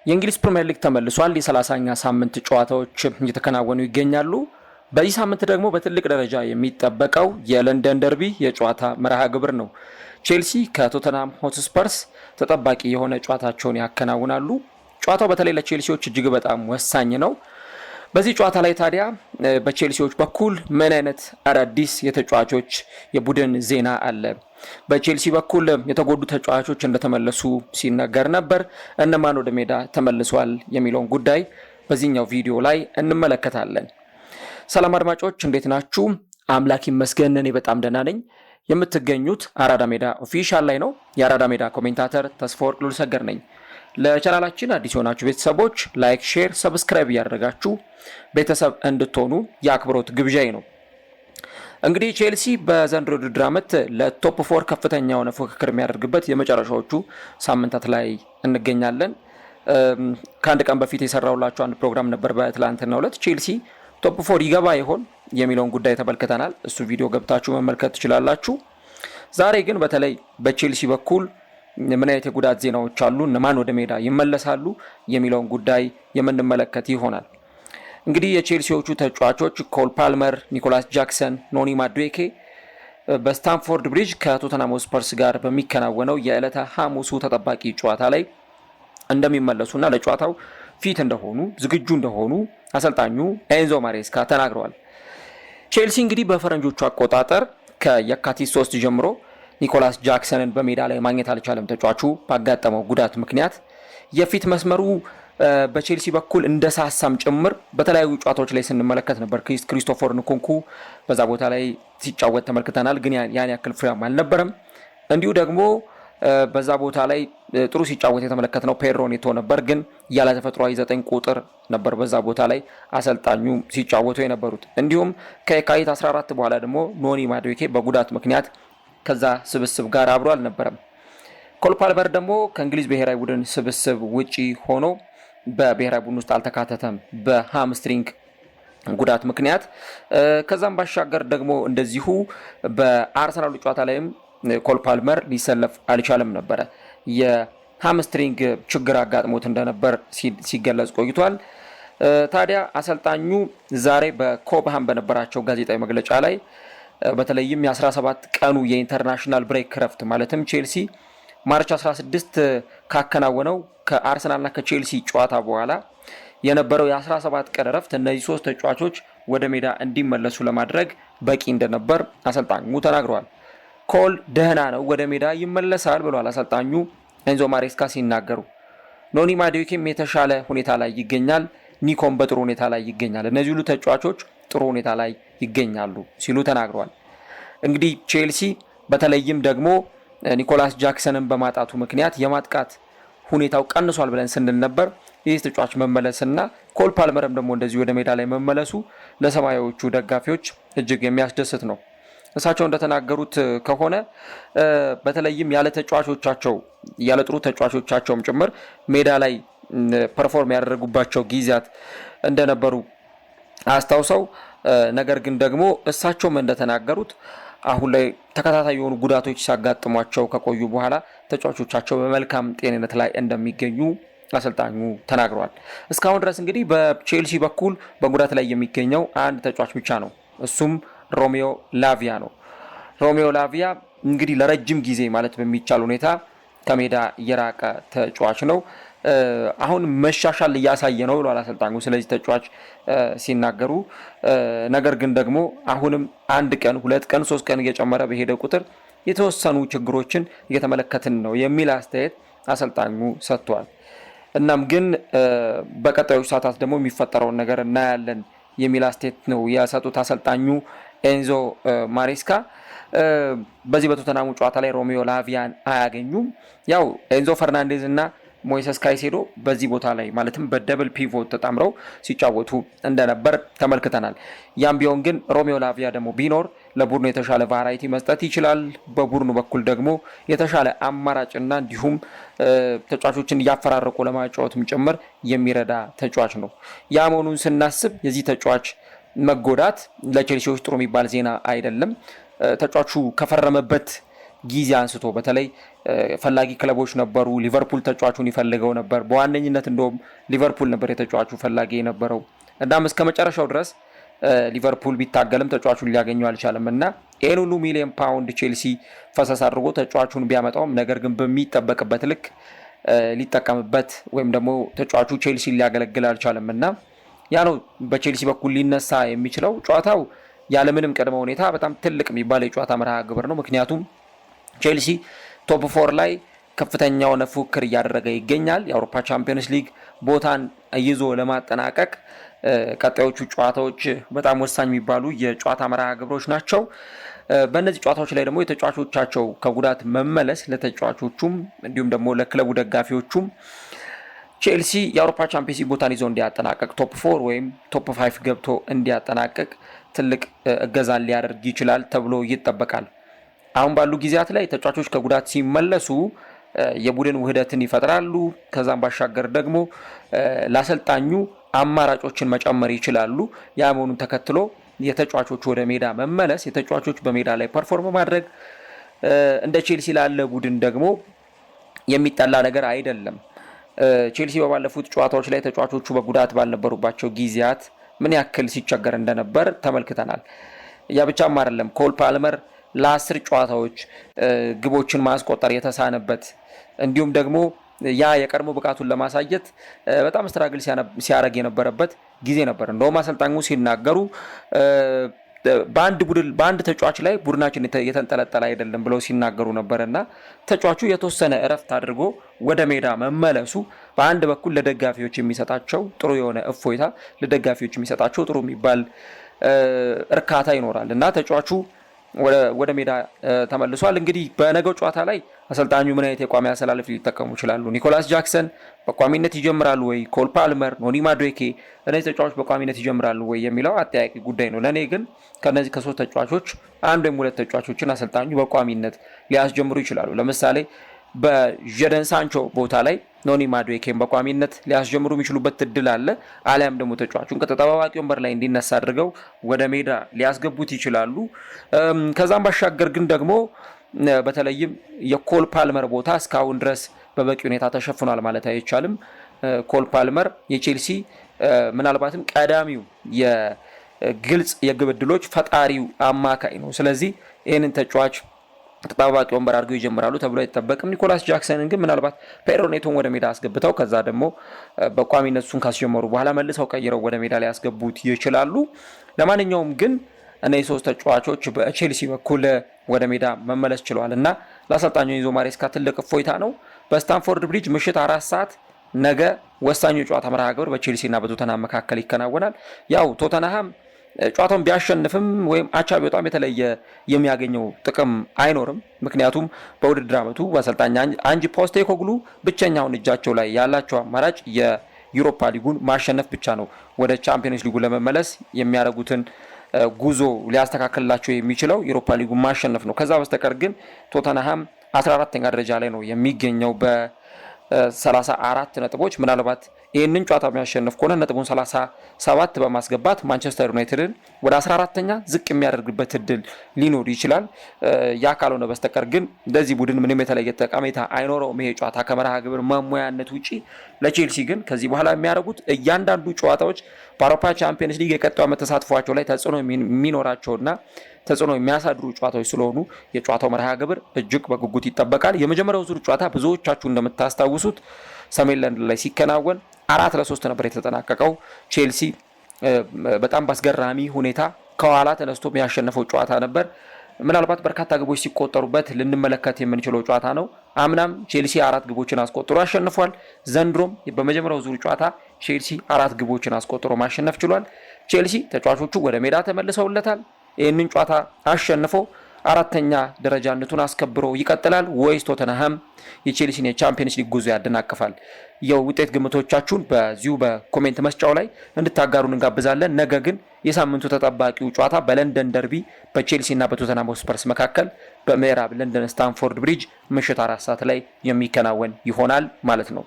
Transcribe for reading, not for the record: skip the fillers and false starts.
የእንግሊዝ ፕሪሚየር ሊግ ተመልሷል። የ30ኛ ሳምንት ጨዋታዎች እየተከናወኑ ይገኛሉ። በዚህ ሳምንት ደግሞ በትልቅ ደረጃ የሚጠበቀው የለንደን ደርቢ የጨዋታ መርሃ ግብር ነው። ቼልሲ ከቶተንሃም ሆትስፐርስ ተጠባቂ የሆነ ጨዋታቸውን ያከናውናሉ። ጨዋታው በተለይ ለቼልሲዎች እጅግ በጣም ወሳኝ ነው። በዚህ ጨዋታ ላይ ታዲያ በቼልሲዎች በኩል ምን አይነት አዳዲስ የተጫዋቾች የቡድን ዜና አለ? በቼልሲ በኩል የተጎዱ ተጫዋቾች እንደተመለሱ ሲነገር ነበር። እነማን ወደ ሜዳ ተመልሷል የሚለውን ጉዳይ በዚህኛው ቪዲዮ ላይ እንመለከታለን። ሰላም አድማጮች እንዴት ናችሁ? አምላክ ይመስገን እኔ በጣም ደህና ነኝ። የምትገኙት አራዳ ሜዳ ኦፊሻል ላይ ነው። የአራዳ ሜዳ ኮሜንታተር ተስፋወርቅ ሉልሰገድ ነኝ። ለቻናላችን አዲስ የሆናችሁ ቤተሰቦች ላይክ፣ ሼር፣ ሰብስክራይብ እያደረጋችሁ ቤተሰብ እንድትሆኑ የአክብሮት ግብዣይ ነው። እንግዲህ ቼልሲ በዘንድሮ ውድድር ዓመት ለቶፕ 4 ከፍተኛ የሆነ ፉክክር የሚያደርግበት የመጨረሻዎቹ ሳምንታት ላይ እንገኛለን። ከአንድ ቀን በፊት የሰራውላችሁ አንድ ፕሮግራም ነበር። በትላንትናው ዕለት ቼልሲ ቶፕ 4 ይገባ ይሆን የሚለውን ጉዳይ ተመልክተናል። እሱ ቪዲዮ ገብታችሁ መመልከት ትችላላችሁ። ዛሬ ግን በተለይ በቼልሲ በኩል ምን አይነት የጉዳት ዜናዎች አሉ፣ እነማን ወደ ሜዳ ይመለሳሉ የሚለውን ጉዳይ የምንመለከት ይሆናል። እንግዲህ የቼልሲዎቹ ተጫዋቾች ኮል ፓልመር፣ ኒኮላስ ጃክሰን፣ ኖኒ ማዱዌኬ በስታንፎርድ ብሪጅ ከቶተንሃም ሆትስፐርስ ጋር በሚከናወነው የዕለተ ሐሙሱ ተጠባቂ ጨዋታ ላይ እንደሚመለሱና ለጨዋታው ፊት እንደሆኑ ዝግጁ እንደሆኑ አሰልጣኙ ኤንዞ ማሬስካ ተናግረዋል። ቼልሲ እንግዲህ በፈረንጆቹ አቆጣጠር ከየካቲት 3 ጀምሮ ኒኮላስ ጃክሰንን በሜዳ ላይ ማግኘት አልቻለም። ተጫዋቹ ባጋጠመው ጉዳት ምክንያት የፊት መስመሩ በቼልሲ በኩል እንደ ሳሳም ጭምር በተለያዩ ጨዋታዎች ላይ ስንመለከት ነበር። ክሪስቶፈር ንኩንኩ በዛ ቦታ ላይ ሲጫወት ተመልክተናል፣ ግን ያን ያክል ፍሬያም አልነበረም። እንዲሁ ደግሞ በዛ ቦታ ላይ ጥሩ ሲጫወት የተመለከትነው ፔድሮ ኔቶ ነበር፣ ግን ያለ ተፈጥሯዊ 9 ቁጥር ነበር በዛ ቦታ ላይ አሰልጣኙ ሲጫወቱ የነበሩት። እንዲሁም ከየካቲት 14 በኋላ ደግሞ ኖኒ ማዱዌኬ በጉዳት ምክንያት ከዛ ስብስብ ጋር አብሮ አልነበረም። ኮል ፓልመር ደግሞ ከእንግሊዝ ብሔራዊ ቡድን ስብስብ ውጪ ሆኖ በብሔራዊ ቡድን ውስጥ አልተካተተም በሃምስትሪንግ ጉዳት ምክንያት። ከዛም ባሻገር ደግሞ እንደዚሁ በአርሰናሉ ጨዋታ ላይም ኮል ፓልመር ሊሰለፍ አልቻለም ነበረ። የሃምስትሪንግ ችግር አጋጥሞት እንደነበር ሲገለጽ ቆይቷል። ታዲያ አሰልጣኙ ዛሬ በኮብሃም በነበራቸው ጋዜጣዊ መግለጫ ላይ በተለይም የ17 ቀኑ የኢንተርናሽናል ብሬክ ረፍት ማለትም ቼልሲ ማርች 16 ካከናወነው ከአርሰናልና ከቼልሲ ጨዋታ በኋላ የነበረው የ17 ቀን ረፍት እነዚህ 3 ተጫዋቾች ወደ ሜዳ እንዲመለሱ ለማድረግ በቂ እንደነበር አሰልጣኙ ተናግረዋል። ኮል ደህና ነው፣ ወደ ሜዳ ይመለሳል ብለዋል አሰልጣኙ ኤንዞ ማሬስካ ሲናገሩ። ኖኒ ማዱዌኬም የተሻለ ሁኔታ ላይ ይገኛል፣ ኒኮም በጥሩ ሁኔታ ላይ ይገኛል። እነዚህ ሁሉ ተጫዋቾች ጥሩ ሁኔታ ላይ ይገኛሉ ሲሉ ተናግረዋል። እንግዲህ ቼልሲ በተለይም ደግሞ ኒኮላስ ጃክሰንን በማጣቱ ምክንያት የማጥቃት ሁኔታው ቀንሷል ብለን ስንል ነበር። ይህ ተጫዋች መመለስና ኮል ፓልመርም ደግሞ እንደዚህ ወደ ሜዳ ላይ መመለሱ ለሰማያዊዎቹ ደጋፊዎች እጅግ የሚያስደስት ነው። እሳቸው እንደተናገሩት ከሆነ በተለይም ያለ ጥሩ ተጫዋቾቻቸውም ጭምር ሜዳ ላይ ፐርፎርም ያደረጉባቸው ጊዜያት እንደነበሩ አስታውሰው፣ ነገር ግን ደግሞ እሳቸውም እንደተናገሩት አሁን ላይ ተከታታይ የሆኑ ጉዳቶች ሲያጋጥሟቸው ከቆዩ በኋላ ተጫዋቾቻቸው በመልካም ጤንነት ላይ እንደሚገኙ አሰልጣኙ ተናግረዋል። እስካሁን ድረስ እንግዲህ በቼልሲ በኩል በጉዳት ላይ የሚገኘው አንድ ተጫዋች ብቻ ነው። እሱም ሮሜዮ ላቪያ ነው። ሮሜዮ ላቪያ እንግዲህ ለረጅም ጊዜ ማለት በሚቻል ሁኔታ ከሜዳ የራቀ ተጫዋች ነው። አሁን መሻሻል እያሳየ ነው ብለዋል አሰልጣኙ ስለዚህ ተጫዋች ሲናገሩ። ነገር ግን ደግሞ አሁንም 1 ቀን 2 ቀን 3 ቀን እየጨመረ በሄደ ቁጥር የተወሰኑ ችግሮችን እየተመለከትን ነው የሚል አስተያየት አሰልጣኙ ሰጥቷል። እናም ግን በቀጣዩ ሰዓታት ደግሞ የሚፈጠረውን ነገር እናያለን የሚል አስተያየት ነው የሰጡት አሰልጣኙ ኤንዞ ማሬስካ። በዚህ በቶተንሃሙ ጨዋታ ላይ ሮሜዮ ላቪያን አያገኙም። ያው ኤንዞ ፈርናንዴዝ እና ሞይሰስ ካይሴዶ በዚህ ቦታ ላይ ማለትም በደብል ፒቮት ተጣምረው ሲጫወቱ እንደነበር ተመልክተናል። ያም ቢሆን ግን ሮሜዮ ላቪያ ደግሞ ቢኖር ለቡድኑ የተሻለ ቫራይቲ መስጠት ይችላል። በቡድኑ በኩል ደግሞ የተሻለ አማራጭና እንዲሁም ተጫዋቾችን እያፈራረቁ ለማጫወትም ጭምር የሚረዳ ተጫዋች ነው። ያ መሆኑን ስናስብ የዚህ ተጫዋች መጎዳት ለቼልሲዎች ጥሩ የሚባል ዜና አይደለም። ተጫዋቹ ከፈረመበት ጊዜ አንስቶ በተለይ ፈላጊ ክለቦች ነበሩ። ሊቨርፑል ተጫዋቹን ይፈልገው ነበር። በዋነኝነት እንደውም ሊቨርፑል ነበር የተጫዋቹ ፈላጊ የነበረው። እናም እስከ መጨረሻው ድረስ ሊቨርፑል ቢታገልም ተጫዋቹን ሊያገኘው አልቻለም እና ይህን ሁሉ ሚሊዮን ፓውንድ ቼልሲ ፈሰስ አድርጎ ተጫዋቹን ቢያመጣውም ነገር ግን በሚጠበቅበት ልክ ሊጠቀምበት ወይም ደግሞ ተጫዋቹ ቼልሲ ሊያገለግል አልቻለም እና ያ ነው በቼልሲ በኩል ሊነሳ የሚችለው። ጨዋታው ያለምንም ቅድመ ሁኔታ በጣም ትልቅ የሚባል የጨዋታ መርሃ ግብር ነው። ምክንያቱም ቼልሲ ቶፕ 4 ላይ ከፍተኛ የሆነ ፉክክር እያደረገ ይገኛል። የአውሮፓ ቻምፒዮንስ ሊግ ቦታን ይዞ ለማጠናቀቅ ቀጣዮቹ ጨዋታዎች በጣም ወሳኝ የሚባሉ የጨዋታ መርሃ ግብሮች ናቸው። በእነዚህ ጨዋታዎች ላይ ደግሞ የተጫዋቾቻቸው ከጉዳት መመለስ ለተጫዋቾቹም እንዲሁም ደግሞ ለክለቡ ደጋፊዎቹም ቼልሲ የአውሮፓ ቻምፒዮንስ ሊግ ቦታን ይዞ እንዲያጠናቀቅ ቶፕ 4 ወይም ቶፕ 5 ገብቶ እንዲያጠናቀቅ ትልቅ እገዛን ሊያደርግ ይችላል ተብሎ ይጠበቃል። አሁን ባሉ ጊዜያት ላይ ተጫዋቾች ከጉዳት ሲመለሱ የቡድን ውህደትን ይፈጥራሉ። ከዛም ባሻገር ደግሞ ለአሰልጣኙ አማራጮችን መጨመር ይችላሉ። ያ መሆኑን ተከትሎ የተጫዋቾች ወደ ሜዳ መመለስ፣ የተጫዋቾች በሜዳ ላይ ፐርፎርም ማድረግ እንደ ቼልሲ ላለ ቡድን ደግሞ የሚጠላ ነገር አይደለም። ቼልሲ በባለፉት ጨዋታዎች ላይ ተጫዋቾቹ በጉዳት ባልነበሩባቸው ጊዜያት ምን ያክል ሲቸገር እንደነበር ተመልክተናል። ያ ብቻም አይደለም። ኮል ፓልመር ለ10 ጨዋታዎች ግቦችን ማስቆጠር የተሳነበት እንዲሁም ደግሞ ያ የቀድሞ ብቃቱን ለማሳየት በጣም ስትራግል ሲያደርግ የነበረበት ጊዜ ነበር። እንደውም አሰልጣኙ ሲናገሩ በአንድ ተጫዋች ላይ ቡድናችን የተንጠለጠለ አይደለም ብለው ሲናገሩ ነበርና ተጫዋቹ የተወሰነ እረፍት አድርጎ ወደ ሜዳ መመለሱ በአንድ በኩል ለደጋፊዎች የሚሰጣቸው ጥሩ የሆነ እፎይታ፣ ለደጋፊዎች የሚሰጣቸው ጥሩ የሚባል እርካታ ይኖራል እና ተጫዋቹ ወደ ሜዳ ተመልሷል። እንግዲህ በነገው ጨዋታ ላይ አሰልጣኙ ምን አይነት የቋሚ አሰላለፍ ሊጠቀሙ ይችላሉ? ኒኮላስ ጃክሰን በቋሚነት ይጀምራሉ ወይ? ኮል ፓልመር፣ ኖኒ ማዱዌኬ እነዚህ ተጫዋቾች በቋሚነት ይጀምራሉ ወይ የሚለው አጠያቂ ጉዳይ ነው። ለእኔ ግን ከነዚህ ከሶስት ተጫዋቾች አንድ ወይም ሁለት ተጫዋቾችን አሰልጣኙ በቋሚነት ሊያስጀምሩ ይችላሉ። ለምሳሌ በጀደን ሳንቾ ቦታ ላይ ኖኒ ማዱዌኬን በቋሚነት ሊያስጀምሩ የሚችሉበት እድል አለ። አሊያም ደግሞ ተጫዋቹን ከተጠባባቂ ወንበር ላይ እንዲነሳ አድርገው ወደ ሜዳ ሊያስገቡት ይችላሉ። ከዛም ባሻገር ግን ደግሞ በተለይም የኮል ፓልመር ቦታ እስካሁን ድረስ በበቂ ሁኔታ ተሸፍኗል ማለት አይቻልም። ኮል ፓልመር የቼልሲ ምናልባትም ቀዳሚው የግልጽ የግብ ዕድሎች ፈጣሪው አማካይ ነው። ስለዚህ ይህንን ተጫዋች ተጠባባቂ ወንበር አድርገው ይጀምራሉ ተብሎ አይጠበቅም። ኒኮላስ ጃክሰንን ግን ምናልባት ፔድሮ ኔቶን ወደ ሜዳ አስገብተው ከዛ ደግሞ በቋሚነት እሱን ካስጀመሩ በኋላ መልሰው ቀይረው ወደ ሜዳ ላይ ያስገቡት ይችላሉ። ለማንኛውም ግን እነዚህ ሶስት ተጫዋቾች በቼልሲ በኩል ወደ ሜዳ መመለስ ችለዋል እና ለአሰልጣኙ ኢንዞ ማሬስካ ትልቅ እፎይታ ነው። በስታንፎርድ ብሪጅ ምሽት 4 ሰዓት ነገ ወሳኙ የጨዋታ መርሃ ግብር በቼልሲ እና በቶተንሃም መካከል ይከናወናል። ያው ቶተንሃም ጨዋታውን ቢያሸንፍም ወይም አቻ ቢወጣም የተለየ የሚያገኘው ጥቅም አይኖርም። ምክንያቱም በውድድር ዓመቱ በአሰልጣኝ አንጂ ፖስቴኮግሉ ብቸኛውን እጃቸው ላይ ያላቸው አማራጭ የዩሮፓ ሊጉን ማሸነፍ ብቻ ነው። ወደ ቻምፒዮንስ ሊጉ ለመመለስ የሚያደርጉትን ጉዞ ሊያስተካክልላቸው የሚችለው ዩሮፓ ሊጉን ማሸነፍ ነው። ከዛ በስተቀር ግን ቶተንሃም 14ኛ ደረጃ ላይ ነው የሚገኘው በ34 ነጥቦች። ምናልባት ይህንን ጨዋታ የሚያሸንፍ ከሆነ ነጥቡን 37 በማስገባት ማንቸስተር ዩናይትድን ወደ 14ኛ ዝቅ የሚያደርግበት እድል ሊኖር ይችላል። ያ ካልሆነ በስተቀር ግን ለዚህ ቡድን ምንም የተለየ ጠቀሜታ አይኖረውም ይሄ ጨዋታ ከመርሃ ግብር መሙያነት ውጪ። ለቼልሲ ግን ከዚህ በኋላ የሚያደርጉት እያንዳንዱ ጨዋታዎች በአውሮፓ ቻምፒዮንስ ሊግ የቀጣዩ ዓመት ተሳትፏቸው ላይ ተጽዕኖ የሚኖራቸውና ተጽዕኖ የሚያሳድሩ ጨዋታዎች ስለሆኑ የጨዋታው መርሃ ግብር እጅግ በጉጉት ይጠበቃል። የመጀመሪያው ዙር ጨዋታ ብዙዎቻችሁ እንደምታስታውሱት ሰሜን ለንደን ላይ ሲከናወን 4-3 ነበር የተጠናቀቀው። ቼልሲ በጣም በአስገራሚ ሁኔታ ከኋላ ተነስቶ የሚያሸነፈው ጨዋታ ነበር። ምናልባት በርካታ ግቦች ሲቆጠሩበት ልንመለከት የምንችለው ጨዋታ ነው። አምናም ቼልሲ 4 ግቦችን አስቆጥሮ አሸንፏል። ዘንድሮም በመጀመሪያው ዙር ጨዋታ ቼልሲ 4 ግቦችን አስቆጥሮ ማሸነፍ ችሏል። ቼልሲ ተጫዋቾቹ ወደ ሜዳ ተመልሰውለታል። ይህንን ጨዋታ አሸንፎ 4ኛ ደረጃነቱን አስከብሮ ይቀጥላል ወይስ ቶተንሃም የቼልሲን የቻምፒየንስ ሊግ ጉዞ ያደናቅፋል? የውጤት ግምቶቻችሁን በዚሁ በኮሜንት መስጫው ላይ እንድታጋሩን እንጋብዛለን። ነገ ግን የሳምንቱ ተጠባቂው ጨዋታ በለንደን ደርቢ በቼልሲ እና በቶተንሃም ስፐርስ መካከል በምዕራብ ለንደን ስታንፎርድ ብሪጅ ምሽት 4 ሰዓት ላይ የሚከናወን ይሆናል ማለት ነው።